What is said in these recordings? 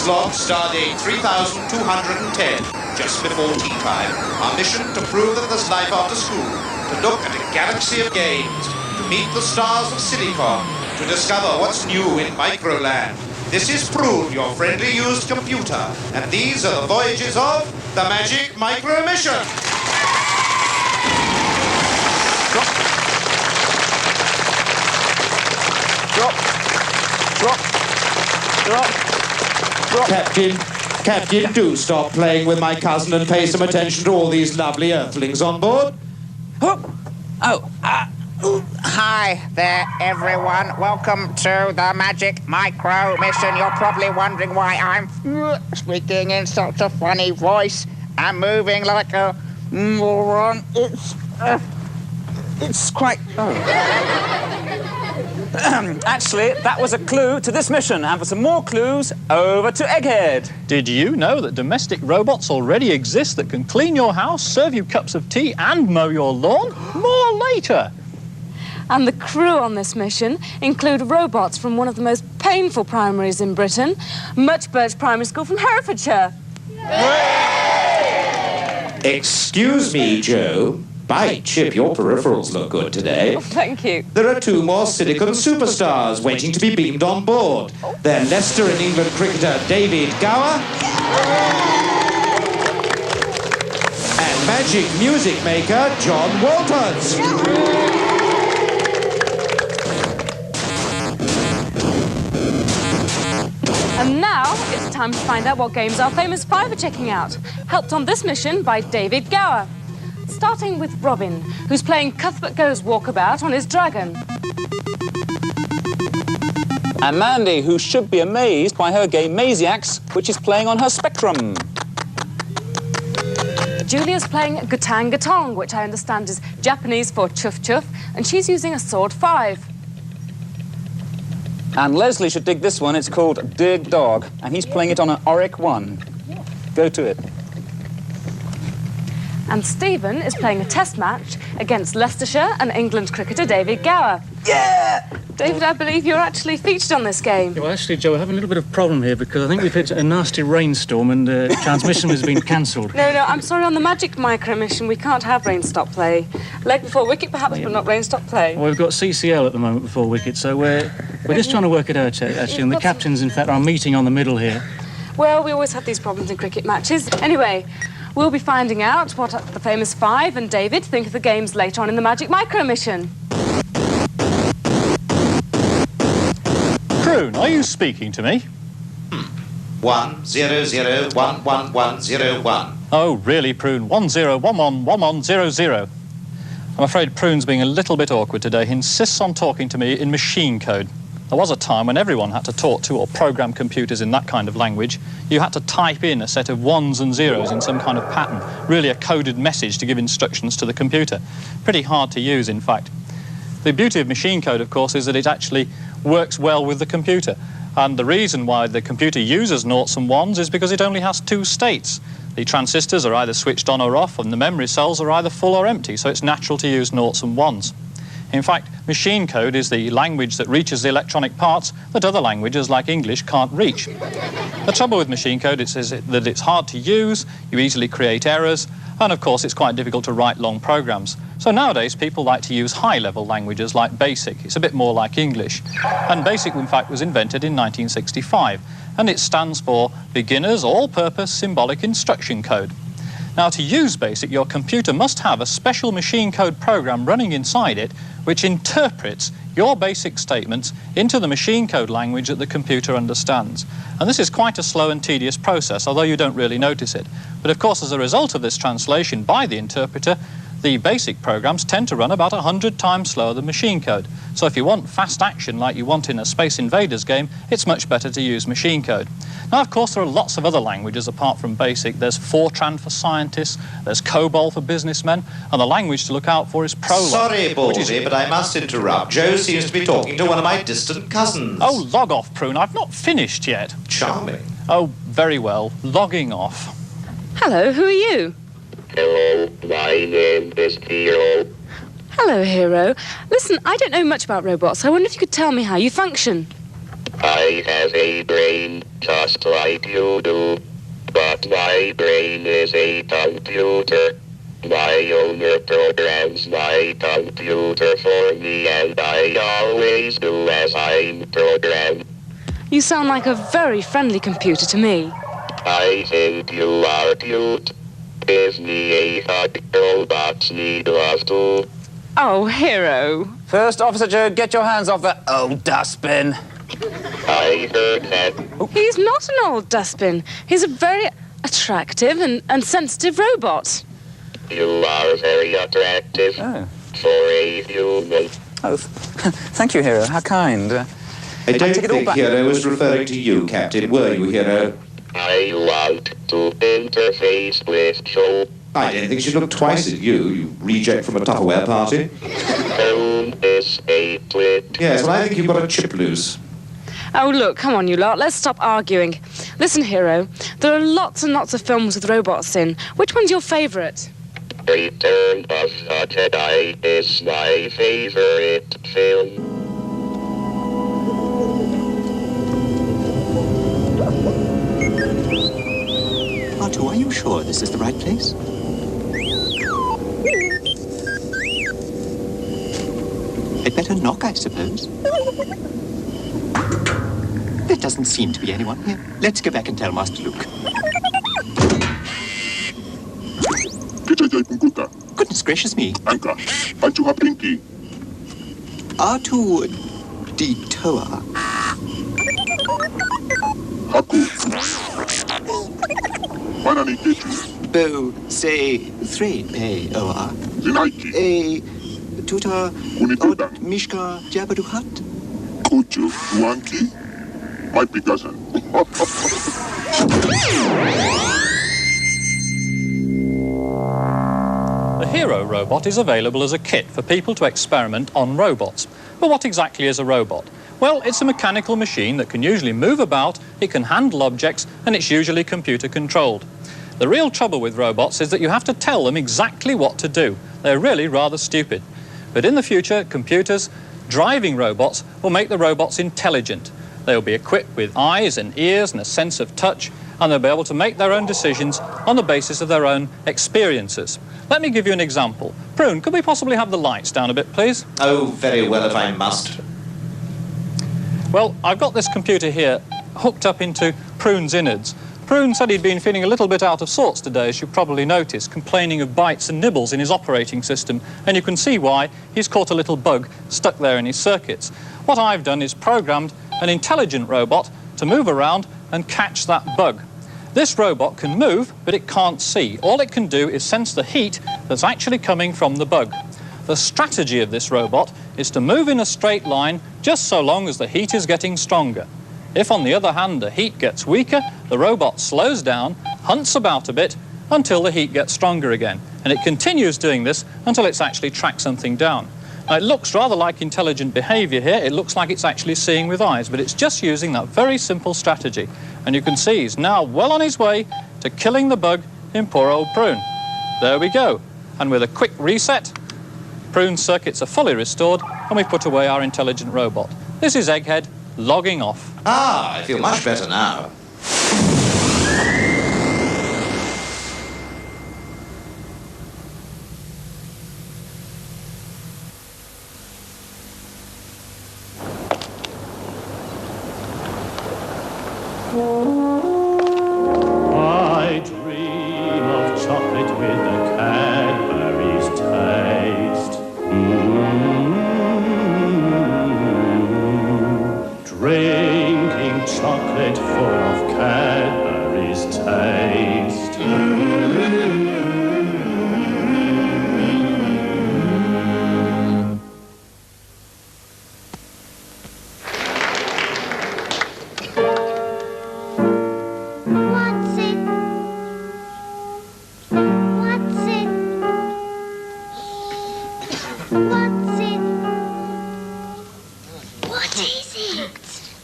It's log stardate 3210, just before tea time. Our mission to prove that there's life after school, to look at a galaxy of games, to meet the stars of Silicon, to discover what's new in Microland. This is Prune, your friendly used computer, and these are the voyages of the Magic Micro Mission. Drop. Captain, do stop playing with my cousin and pay some attention to all these lovely earthlings on board. Hi there, everyone. Welcome to the Magic Micro Mission. You're probably wondering why I'm speaking in such a funny voice and moving like a moron. It's quite... Actually, that was a clue to this mission, and for some more clues, over to Egghead. Did you know that domestic robots already exist that can clean your house, serve you cups of tea, and mow your lawn? More later. And the crew on this mission include robots from one of the most painful primaries in Britain, Muchbirch Primary School from Herefordshire. Excuse me, Joe. By Chip, your peripherals look good today. Oh, thank you. There are two more Silicon superstars waiting to be beamed on board. They're Leicester and England cricketer David Gower and magic music maker John Walters. And now it's time to find out what games our famous five are checking out. Helped on this mission by David Gower. Starting with Robin, who's playing Cuthbert Goes Walkabout on his dragon. And Mandy, who should be amazed by her game Maziacs, which is playing on her Spectrum. Julia's playing Gatang Gatong, which I understand is Japanese for chuff chuff, and she's using a Sword 5. And Leslie should dig this one. It's called Dig Dog, and he's playing it on an Auric 1. Go to it. And Stephen is playing a test match against Leicestershire and England cricketer David Gower. Yeah! David, I believe you're actually featured on this game. Well, actually, Joe, I have a little bit of problem here because I think we've hit a nasty rainstorm and transmission has been cancelled. No, I'm sorry, on the Magic Micro Mission we can't have rain stop play. Leg before wicket perhaps, but not rain stop play. Well, we've got CCL at the moment before wicket, so we're just trying to work it out, actually, and the captains, in fact, are meeting on the middle here. Well, we always have these problems in cricket matches. Anyway, we'll be finding out what the famous five and David think of the games later on in the Magic Micro Mission. Prune, are you speaking to me? 100111101. Oh, really, Prune? 10111100. I'm afraid Prune's being a little bit awkward today. He insists on talking to me in machine code. There was a time when everyone had to talk to or program computers in that kind of language. You had to type in a set of ones and zeros in some kind of pattern, really a coded message to give instructions to the computer. Pretty hard to use, in fact. The beauty of machine code, of course, is that it actually works well with the computer. And the reason why the computer uses noughts and ones is because it only has two states. The transistors are either switched on or off, and the memory cells are either full or empty, so it's natural to use noughts and ones. In fact, machine code is the language that reaches the electronic parts that other languages like English can't reach. The trouble with machine code is that it's hard to use, you easily create errors, and of course it's quite difficult to write long programs. So nowadays people like to use high-level languages like BASIC. It's a bit more like English. And BASIC, in fact, was invented in 1965, and it stands for Beginner's All-Purpose Symbolic Instruction Code. Now, to use BASIC, your computer must have a special machine code program running inside it which interprets your basic statements into the machine code language that the computer understands. And this is quite a slow and tedious process, although you don't really notice it. But of course, as a result of this translation by the interpreter, the basic programs tend to run about 100 times slower than machine code. So if you want fast action like you want in a Space Invaders game, it's much better to use machine code. Now, of course, there are lots of other languages apart from BASIC. There's Fortran for scientists, there's COBOL for businessmen, and the language to look out for is Prolog. Sorry, Baldy, but I must interrupt. Joe seems to be talking to one of my distant cousins. Oh, log off, Prune. I've not finished yet. Charming. Oh, very well. Logging off. Hello, who are you? Hello, my name is Hero. Hello, Hero. Listen, I don't know much about robots. I wonder if you could tell me how you function. I I have a brain, just like you do. But my brain is a computer. My owner programs my computer for me, and I always do as I'm programmed. You sound like a very friendly computer to me. I think you are cute. Give me a hug. Robots need love too. Oh, Hero. First Officer Joe, get your hands off that old dustbin. I heard that. He's not an old dustbin. He's a very attractive and sensitive robot. You are very attractive for a human. Oh, thank you, Hero. How kind. I don't take it all think back. Hero was referring to you, Captain, were you, Hero? I want to interface with Joe. I don't think she'd look twice at you, you reject from a Tupperware party. Prune is a twit. Yes, well, I think you've got a chip loose. Oh, look, come on, you lot. Let's stop arguing. Listen, Hero, there are lots and lots of films with robots in. Which one's your favourite? Return of the Jedi is my favorite film. Artu, are you sure this is the right place? I'd better knock, I suppose. There doesn't seem to be anyone here. Let's go back and tell Master Luke. Goodness gracious me. Anka, Achuha Pinky. Artu Detoa. Haku. Manani Kichu. Bo say three pay oa. Zinaiki. A tuta Unituda. Mishka Jabaduhat. Kuchu. Wanki. My Picasso. The Hero robot is available as a kit for people to experiment on robots. But what exactly is a robot? Well, it's a mechanical machine that can usually move about, it can handle objects, and it's usually computer controlled. The real trouble with robots is that you have to tell them exactly what to do. They're really rather stupid. But in the future, computers, driving robots, will make the robots intelligent. They'll be equipped with eyes and ears and a sense of touch, and they'll be able to make their own decisions on the basis of their own experiences. Let me give you an example. Prune, could we possibly have the lights down a bit, please? Oh, very well if I must. Well, I've got this computer here hooked up into Prune's innards. Prune said he'd been feeling a little bit out of sorts today, as you probably noticed, complaining of bites and nibbles in his operating system, and you can see why. He's caught a little bug stuck there in his circuits. What I've done is programmed an intelligent robot to move around and catch that bug. This robot can move, but it can't see. All it can do is sense the heat that's actually coming from the bug. The strategy of this robot is to move in a straight line just so long as the heat is getting stronger. If, on the other hand, the heat gets weaker, the robot slows down, hunts about a bit, until the heat gets stronger again. And it continues doing this until it's actually tracked something down. Now, it looks rather like intelligent behaviour here. It looks like it's actually seeing with eyes, but it's just using that very simple strategy. And you can see he's now well on his way to killing the bug in poor old Prune. There we go. And with a quick reset, Prune's circuits are fully restored, and we put away our intelligent robot. This is Egghead logging off. Ah, I feel much better now. I dream of chocolate with a Cadbury's taste. Drinking chocolate full of Cadbury's taste.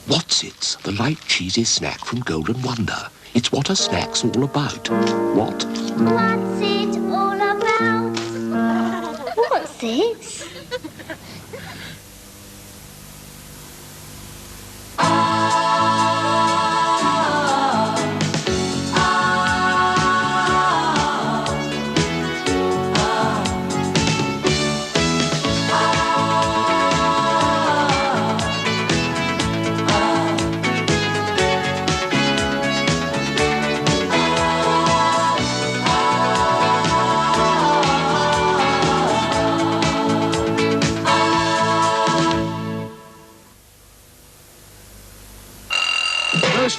What's-its, the light cheesy snack from Golden Wonder. It's what a snack's all about. What? What's it all about? What's it?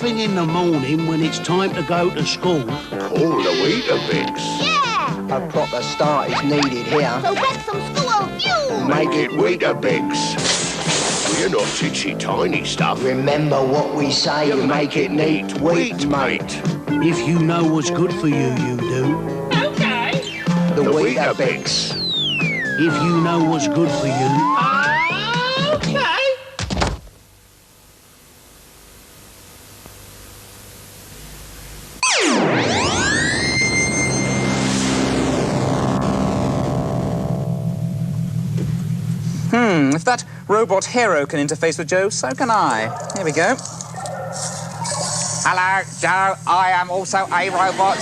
first thing in the morning when it's time to go to school. Call the Weetabix. Yeah! A proper start is needed here. So back some school, you! Make it Weetabix. We're not titsy tiny stuff. Remember what we say, you make it neat. Wheat, mate. If you know what's good for you, you do. Okay. The Weetabix. If you know what's good for you. Okay. If that robot hero can interface with Joe, so can I. Here we go. Hello, Joe. I am also a robot.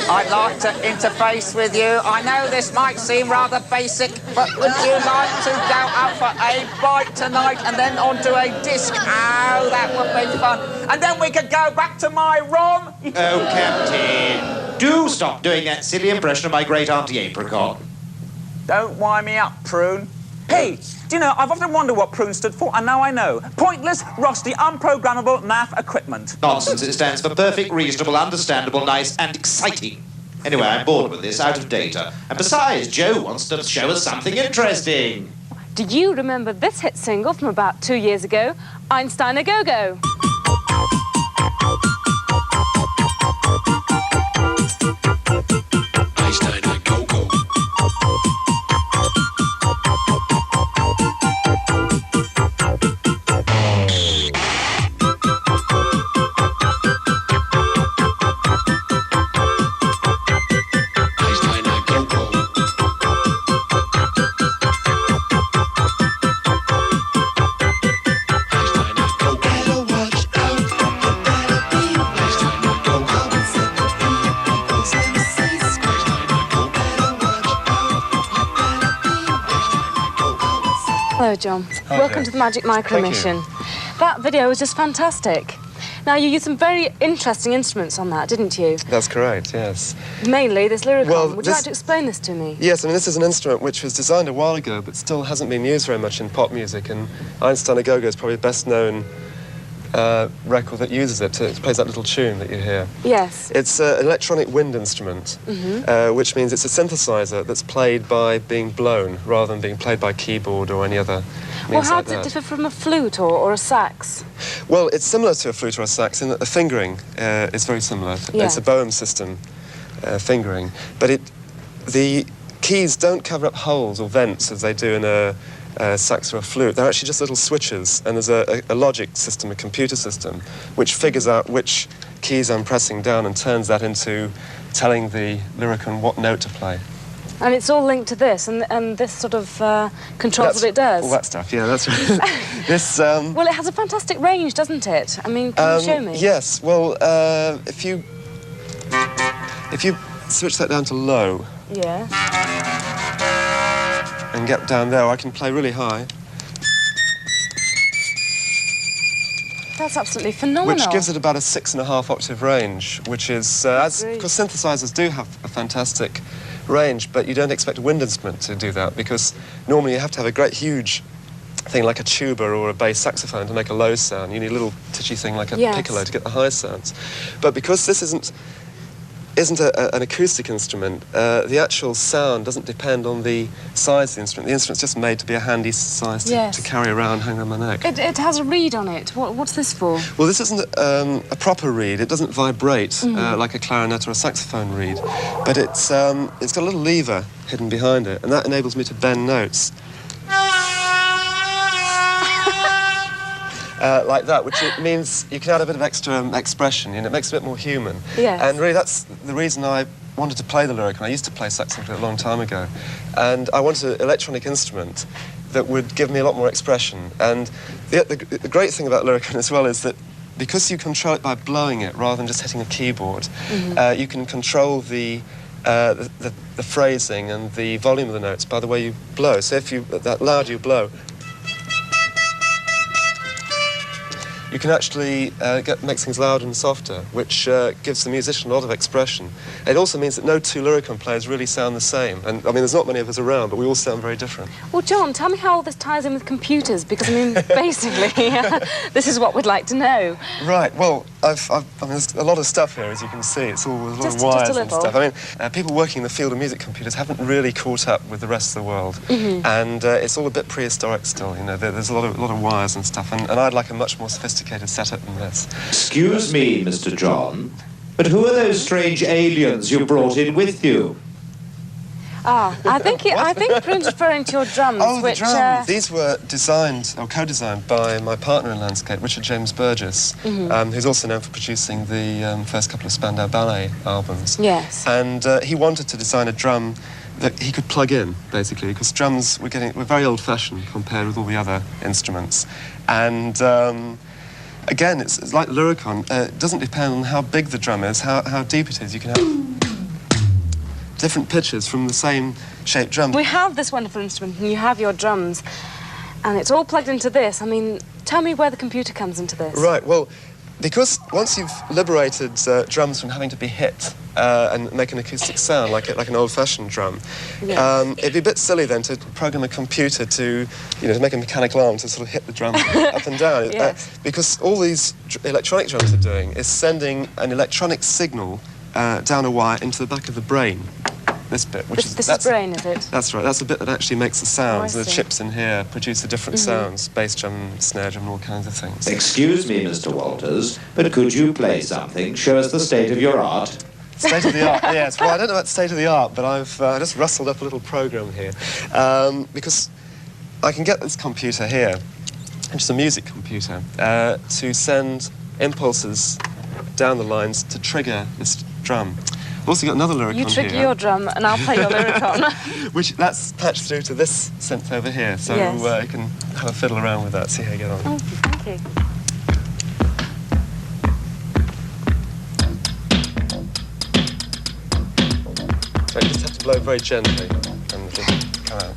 I'd like to interface with you. I know this might seem rather basic, but would you like to go out for a bite tonight and then onto a disc? Oh, that would be fun. And then we could go back to my ROM. Oh, Captain, do stop doing that silly impression of my great auntie Apricot. Don't wind me up, Prune. Hey, do you know, I've often wondered what Prune stood for, and now I know. Pointless, rusty, unprogrammable math equipment. Nonsense, it stands for perfect, reasonable, understandable, nice, and exciting. Anyway, I'm bored with this, out of data. And besides, Joe wants to show us something interesting. Do you remember this hit single from about 2 years ago? Einstein a Go-Go. Hello, John. Hi Welcome there. to the Magic Micro Thank mission. you. That video was just fantastic. Now, you used some very interesting instruments on that, didn't you? That's correct, yes. Mainly this Lyricon. Well, Would you like to explain this to me? Yes, I mean, this is an instrument which was designed a while ago, but still hasn't been used very much in pop music, and Einstein a Go-Go is probably the best-known record that uses it. It plays that little tune that you hear. Yes. It's an electronic wind instrument, which means it's a synthesizer that's played by being blown, rather than being played by keyboard or any other means Well, how like does it that. differ from a flute or a sax? Well, it's similar to a flute or a sax in that the fingering is very similar. Yeah. It's a Boehm system fingering, but the keys don't cover up holes or vents as they do in a sax or a flute. They're actually just little switches, and there's a logic system, a computer system, which figures out which keys I'm pressing down and turns that into telling the Lyricon what note to play. And it's all linked to this, and this sort of controls what it does. All that stuff, yeah, that's right. This, well, it has a fantastic range, doesn't it? I mean, can you show me? Yes, well, if you switch that down to low, Yeah. and get down there, I can play really high. That's absolutely phenomenal. Which gives it about a 6.5 octave range, which is, because synthesizers do have a fantastic range, but you don't expect a wind instrument to do that, because normally you have to have a great huge thing like a tuba or a bass saxophone to make a low sound. You need a little titchy thing like a piccolo to get the high sounds. But because this isn't an acoustic instrument, the actual sound doesn't depend on the size of the instrument. The instrument's just made to be a handy size to carry around, hang around my neck. It has a reed on it. What's this for? Well, this isn't a proper reed. It doesn't vibrate like a clarinet or a saxophone reed, but it's got a little lever hidden behind it, and that enables me to bend notes. Like that, which it means you can add a bit of extra expression, you know, it makes it a bit more human. Yes. And really that's the reason I wanted to play the Lyricon. I used to play saxophone a long time ago, and I wanted an electronic instrument that would give me a lot more expression. And the great thing about Lyricon as well is that because you control it by blowing it rather than just hitting a keyboard, you can control the phrasing and the volume of the notes by the way you blow. So if that loud you blow, you can actually make things louder and softer, which gives the musician a lot of expression. It also means that no two Lyricon players really sound the same. And I mean, there's not many of us around, but we all sound very different. Well, John, tell me how all this ties in with computers, because, I mean, basically, this is what we'd like to know. Right, well, I mean, there's a lot of stuff here, as you can see. It's all with a lot of wires and stuff. I mean, people working in the field of music computers haven't really caught up with the rest of the world. And it's all a bit prehistoric still, you know. There's a lot of wires and stuff, and I'd like a much more sophisticated setup than this. Excuse me, Mr. John, but who are those strange aliens you brought in with you? Ah, I think Prune's referring to your drums, Oh, which... the drums. These were designed, or co-designed, by my partner in landscape, Richard James Burgess, who's also known for producing the first couple of Spandau Ballet albums. Yes. And he wanted to design a drum that he could plug in, basically, because drums we're very old-fashioned compared with all the other instruments. And again, it's like Lyricon. It doesn't depend on how big the drum is, how deep it is. You can have different pitches from the same shaped drum. We have this wonderful instrument, and you have your drums, and it's all plugged into this. I mean, tell me where the computer comes into this. Right, well, because once you've liberated drums from having to be hit and make an acoustic sound like an old-fashioned drum, it'd be a bit silly then to program a computer to make a mechanical arm to sort of hit the drum up and down. Because all these electronic drums are doing is sending an electronic signal down a wire into the back of the brain. This bit, this is brain, is it? That's right. That's the bit that actually makes the sounds. Oh, the chips in here produce the different sounds, bass drum, snare drum, and all kinds of things. Excuse me, Mr. Walters, but could you play something? Show us the state of your art. State of the art, yes. Well, I don't know about state of the art, but I've just rustled up a little program here because I can get this computer here, which is a music computer, to send impulses down the lines to trigger this drum. I've also got another Lyricon here. You trigger your drum and I'll play your Lyricon. That's patched through to this synth over here, so you can have a fiddle around with that, see how you get on. Oh, thank you. So you just have to blow very gently and it'll come out.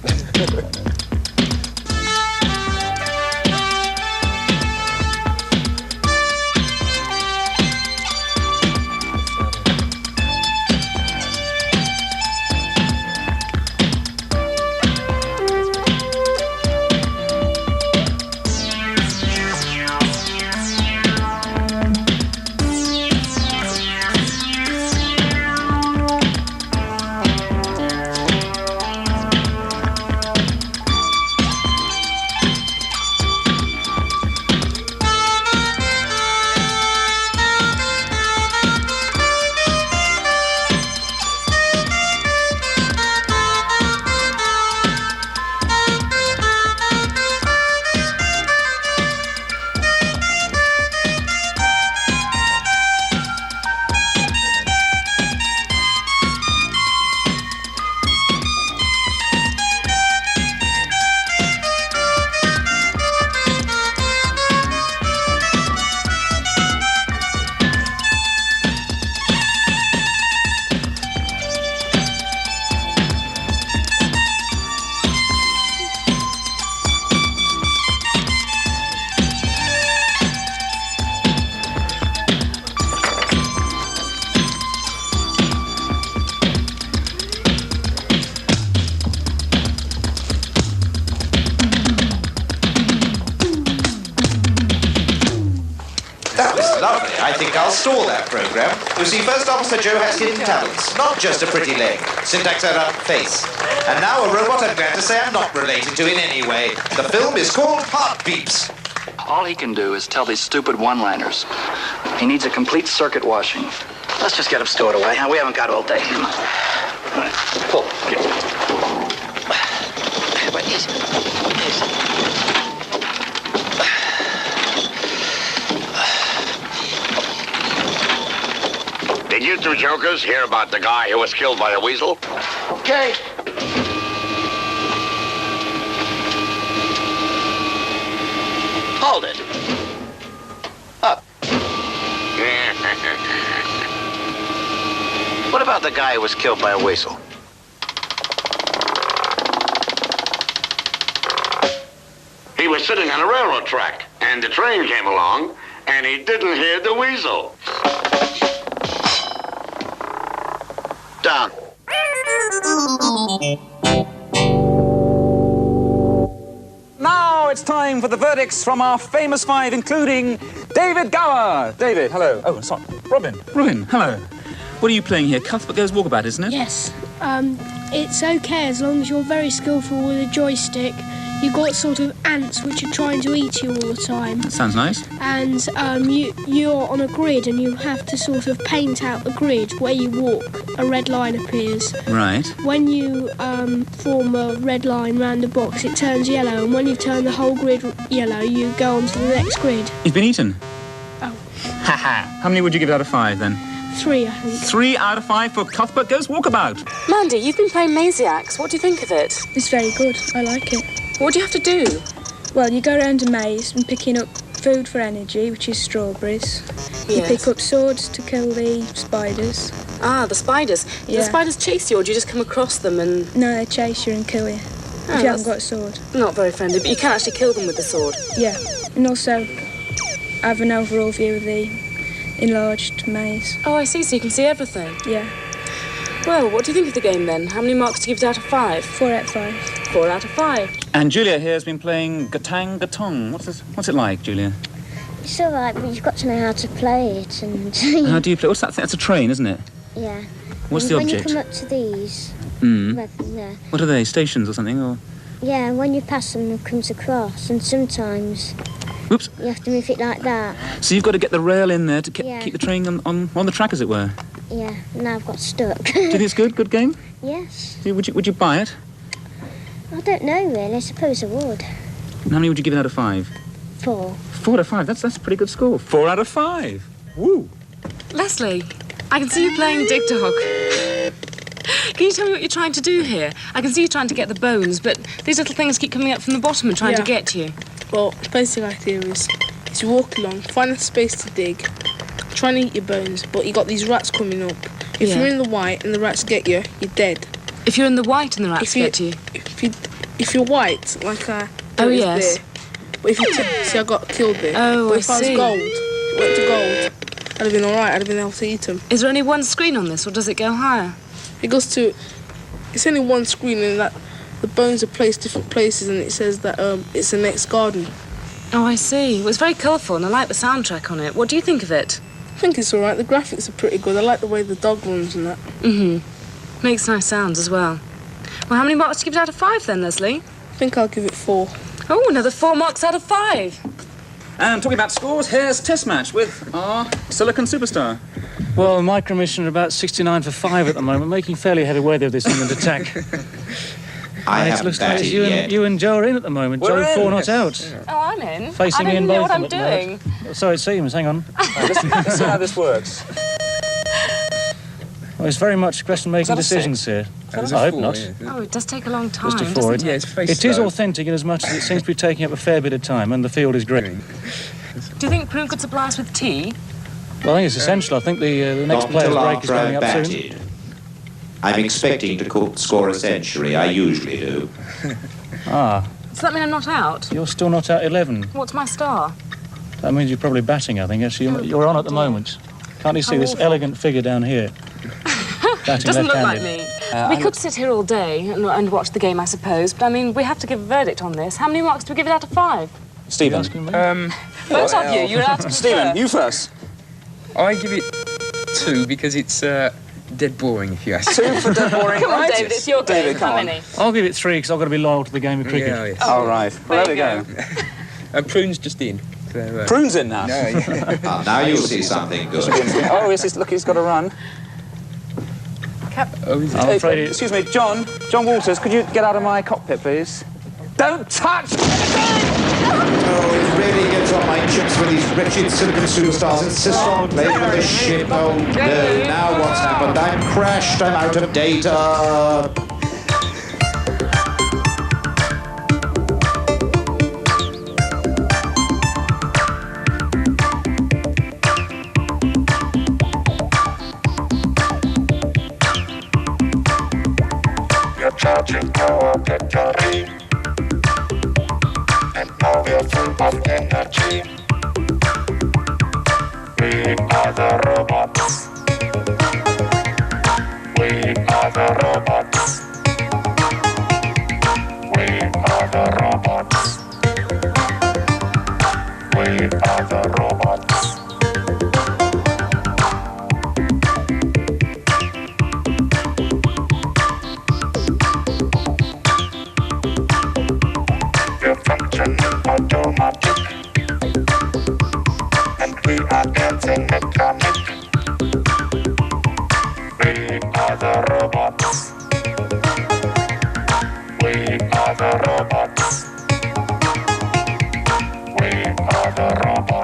I think I'll stall that programme. You see, First Officer Joe has hidden talents, not just a pretty leg, syntax error, face. And now a robot I'm glad to say I'm not related to in any way. The film is called Heartbeeps. All he can do is tell these stupid one-liners. He needs a complete circuit washing. Let's just get him stored away. We haven't got all day. Come on. All right. Pull. Wait, easy. Did you two jokers hear about the guy who was killed by a weasel? Okay. Hold it. Up. What about the guy who was killed by a weasel? He was sitting on a railroad track, and the train came along, and he didn't hear the weasel. Down. Now it's time for the verdicts from our famous five, including David Gower. David, hello. Oh, sorry. Robin. Robin, hello. What are you playing here? Cuthbert Goes Walkabout, isn't it? Yes. It's okay as long as you're very skillful with a joystick. You've got sort of ants which are trying to eat you all the time. Sounds nice. And you're on a grid and you have to sort of paint out the grid where you walk. A red line appears. Right. When you form a red line round a box, it turns yellow, and when you've turned the whole grid yellow, you go on to the next grid. You've been eaten? Oh. Ha-ha. How many would you give it out of 5, then? 3, I think. 3 out of 5 for Cuthbert Goes Walkabout. Mandy, you've been playing Maziacs. What do you think of it? It's very good. I like it. What do you have to do? Well, you go around a maze and picking up food for energy, which is strawberries. You Yes. pick up swords to kill the spiders. Ah, the spiders. Do Yeah. the spiders chase you, or do you just come across them and... No, they chase you and kill you Oh, if you haven't that's got a sword. Not very friendly, but you can actually kill them with the sword. Yeah, and also have an overall view of the enlarged maze. Oh, I see, so you can see everything. Yeah. Well, what do you think of the game, then? How many marks do you give it out of 5? 4 out of 5. 4 out of 5. And Julia here has been playing Gatang Gatong. What's it like, Julia? It's all right, but you've got to know how to play it, and How do you play? What's that thing? That's a train, isn't it? yeah. What's And the when object? you come up to these, yeah, What are they? Stations or something? Or yeah, and when you pass them, it comes across, and sometimes Whoops. you have to move it like that. So you've got to get the rail in there to Yeah. keep the train on the track, as it were. Yeah, now I've got stuck. Do you think it's good? Good game? Yes. Would you buy it? I don't know really. I suppose I would. And how many would you give it out of 5? 4. 4 out of 5. That's a pretty good score. 4 out of 5. Woo! Leslie, I can see you playing Dig Dog. Can you tell me what you're trying to do here? I can see you trying to get the bones, but these little things keep coming up from the bottom and trying to get you. Well, the basic idea is you walk along, find a space to dig, try and eat your bones, but you got these rats coming up. If Yeah. you're in the white and the rats get you, you're dead. If you're in the white and the rats get you? If you're white, like Oh, is yes. there, but if you see, I got killed there. Oh, but I if I see. was gold, went to gold, I'd have been all right. I'd have been able to eat them. Is there only one screen on this, or does it go higher? It goes to. It's only one screen, and that the bones are placed different places, and it says that it's the next garden. Oh, I see. Well, it's very colourful, and I like the soundtrack on it. What do you think of it? I think it's all right. The graphics are pretty good. I like the way the dog runs and that. Mm-hmm. Makes nice sounds as well. Well, how many marks do you give it out of 5 then, Leslie? I think I'll give it 4. Oh, another 4 marks out of 5. And talking about scores, here's Test Match with our Silicon Superstar. Well, my commission are about 69 for 5 at the moment, making fairly heavy weather of this England attack. I It haven't looks like batted you yet. and, you and Joe are in at the moment. We're Joe 4 in. not out. Oh, I'm in. Facing I me don't in know both what of I'm them at the doing. moment. So it seems, hang on. Let's see how this works. Well, it's very much question-making decisions here. I hope not. Oh, it does take a long time, Just a 4. doesn't it? It is authentic in as much as it seems to be taking up a fair bit of time, and the field is great. Do you think Prune could supply us with tea? Well, I think it's essential. I think the next Not player's until break is after coming I've up soon. batted. I'm expecting to score a century. I usually do. Ah, Does that mean I'm not out? you're still not at 11. What's my star? That means you're probably batting, I think. Actually, you're on at the moment. Can't you see How this awful. elegant figure down here? Batting Doesn't look like left-handed. me. We could sit here all day and watch the game, I suppose, but I mean, we have to give a verdict on this. How many marks do we give it out of 5? Stephen. Both of you, you're out of Stephen, you first. I give it 2 because it's dead boring, if you ask 2 for dead boring. Come on, right? David, it's your game. David, come How on. many? I'll give it 3 because I've got to be loyal to the game of cricket. Yeah, yes. All right. Well, there we go. Prune's just in. So, Prune's in now. No, yeah. Ah, now you'll see something good. Oh, yes, look, he's got to run. Oh, is it? I'm afraid Excuse me, John Walters, could you get out of my cockpit, please? Don't touch! Oh, it really gets on my chips when these wretched Silicon Superstars insist on playing with this ship. Oh, no, now what's happened? I'm crashed, I'm out of data. You're charging our battery, and now we're full of energy. We are the robots. We are the robots. We are the robots. We are the robots. We're functioning automatic, and we are dancing mechanic. We are the robots. We are the robots. We are the robots.